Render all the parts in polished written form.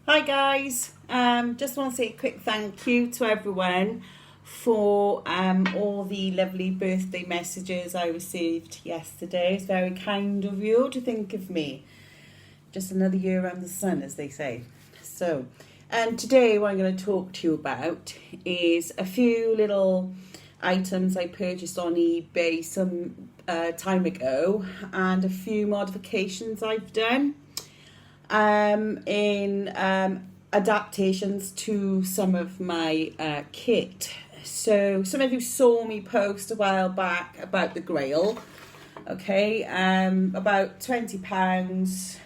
Hi guys, just want to say a quick thank you to everyone for all the lovely birthday messages I received yesterday. It's very kind of you to think of me. Just another year around the sun, as they say. So, today what I'm going to talk to you about is a few little items I purchased on eBay some time ago and a few modifications I've done in adaptations to some of my kit. So some of you saw me post a while back about the Grail, okay, about £20,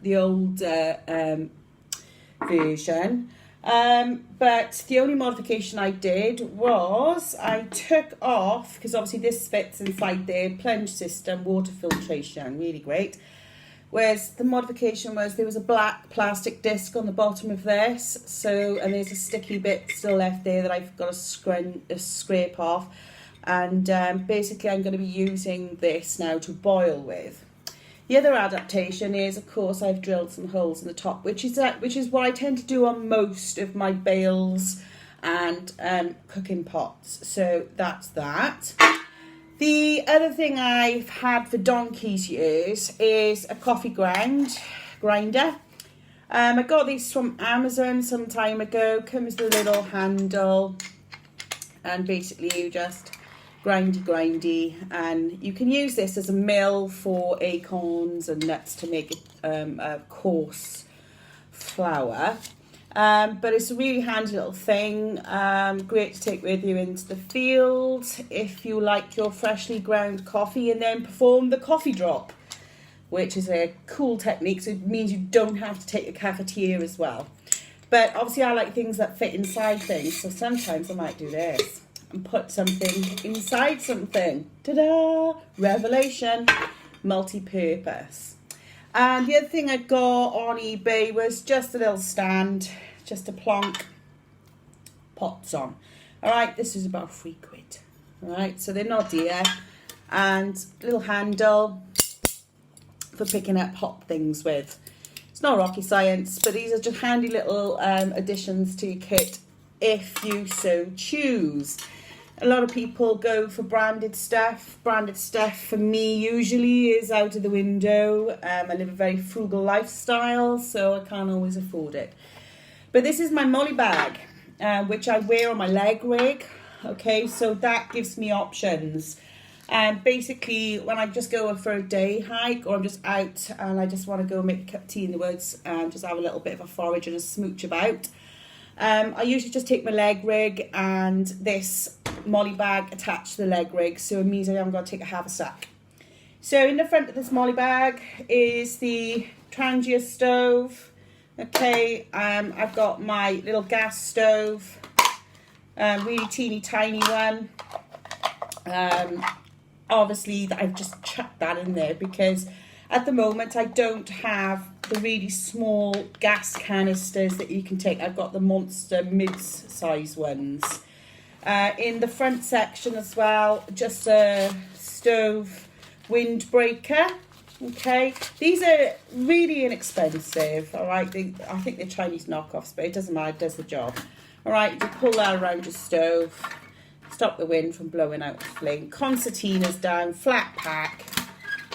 the old version. But the only modification I did was I took off, because obviously this fits inside the plunge system, water filtration, really great. Whereas the modification was there was a black plastic disc on the bottom of this, and there's a sticky bit still left there that I've got to scrape off, and basically I'm going to be using this now to boil with. The other adaptation is, of course, I've drilled some holes in the top, which is what I tend to do on most of my bales and cooking pots. So that's that. The other thing I've had for donkey's years is a coffee grinder. I got these from Amazon some time ago. Comes with a little handle, and basically you just grindy, and you can use this as a mill for acorns and nuts to make a coarse flour. But it's a really handy little thing, great to take with you into the field if you like your freshly ground coffee, and then perform the coffee drop, which is a cool technique, so it means you don't have to take a cafetiere as well. But obviously I like things that fit inside things, so sometimes I might do this and put something inside something. Ta-da! Revelation. Multi-purpose. And the other thing I got on eBay was just a little stand, just to plonk pots on. Alright, this is about £3. Alright, so they're not dear. And little handle for picking up hot things with. It's not rocket science, but these are just handy little additions to your kit if you so choose. A lot of people go for branded stuff. Branded stuff for me usually is out of the window. I live a very frugal lifestyle, so I can't always afford it. But this is my molly bag, which I wear on my leg rig. Okay, so that gives me options. And basically, when I just go for a day hike, or I'm just out and I just want to go make a cup of tea in the woods and just have a little bit of a forage and a smooch about, I usually just take my leg rig and this molly bag attached to the leg rig, so it means I haven't got to take a half a sack. So in the front of this molly bag is the Trangia stove. Okay, I've got my little gas stove, really teeny tiny one. Obviously I've just chucked that in there because at the moment I don't have the really small gas canisters that you can take. I've got the monster mid-size ones. In the front section as well, just a stove windbreaker. Okay, these are really inexpensive. All right, I think they're Chinese knockoffs, but it doesn't matter, it does the job. All right, you pull that around your stove, stop the wind from blowing out the flame. Concertina's down, flat pack.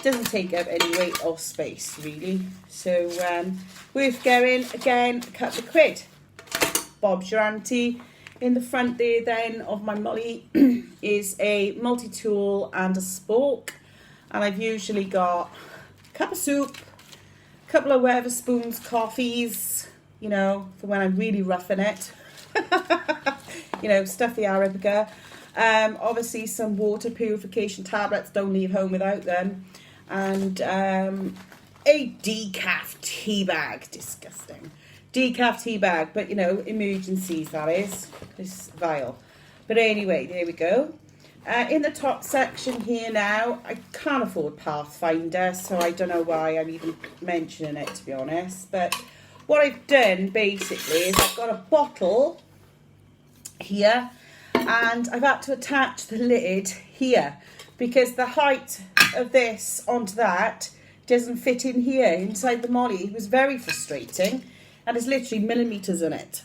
Doesn't take up any weight or space really, so worth getting. Again, a couple of quid. Bob's your auntie. In the front there then of my molly is a multi-tool and a spork, and I've usually got a cup of soup, a couple of Wetherspoons coffees, you know, for when I'm really roughing it. You know, stuff the Arabica. Obviously some water purification tablets, don't leave home without them. And a decaf tea bag. Disgusting. Decaf tea bag, but you know, emergencies, that is. This vial. But anyway, there we go. In the top section here now, I can't afford Pathfinder, so I don't know why I'm even mentioning it, to be honest. But what I've done basically is I've got a bottle here, and I've had to attach the lid here because the height of this onto that doesn't fit in here inside the molly. It was very frustrating. and it's literally millimetres in it,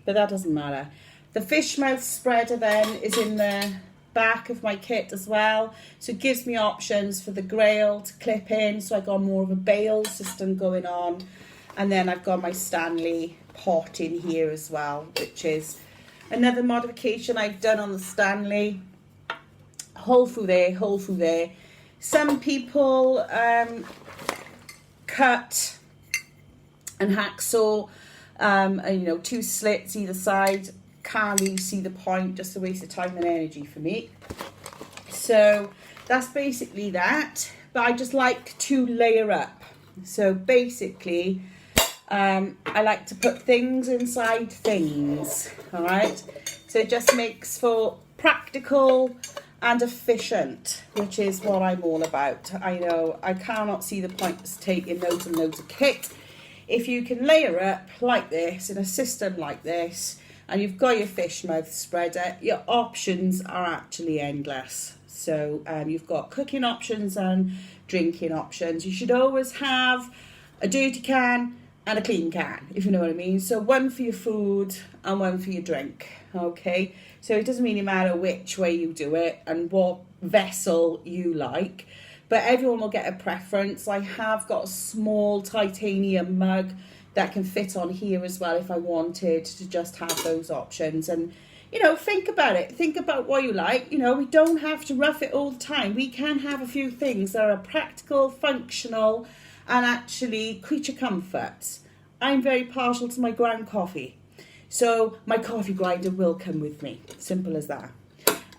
but that doesn't matter. The fish mouth spreader then is in the back of my kit as well, so it gives me options for the grail to clip in, so I got more of a bail system going on. And then I've got my Stanley pot in here as well, which is another modification I've done on the Stanley. Hole through there, hole through there. Some people cut and hacksaw, and, you know, 2 slits either side. Can't really see the point, just a waste of time and energy for me. So that's basically that, but I just like to layer up. So basically, I like to put things inside things, all right? So it just makes for practical and efficient, which is what I'm all about. I know I cannot see the point of taking loads and loads of kit. If you can layer up like this in a system like this, and you've got your fish mouth spreader, your options are actually endless. So you've got cooking options and drinking options. You should always have a dirty can and a clean can, if you know what I mean. So one for your food and one for your drink, okay? So it doesn't really matter which way you do it and what vessel you like, but everyone will get a preference. I have got a small titanium mug that can fit on here as well if I wanted to just have those options. And, you know, think about it. Think about what you like. You know, we don't have to rough it all the time. We can have a few things that are practical, functional, and actually creature comforts. I'm very partial to my ground coffee, so my coffee grinder will come with me. Simple as that.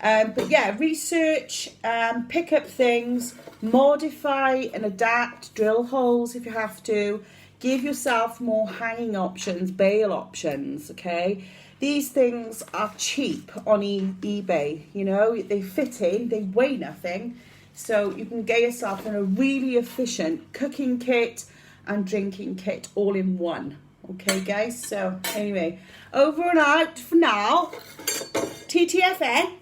But yeah, research, pick up things, modify and adapt, drill holes if you have to. Give yourself more hanging options, bail options, okay? These things are cheap on eBay, you know, they fit in, they weigh nothing. So you can get yourself in a really efficient cooking kit and drinking kit all in one. Okay, guys? So anyway, over and out for now. TTFN.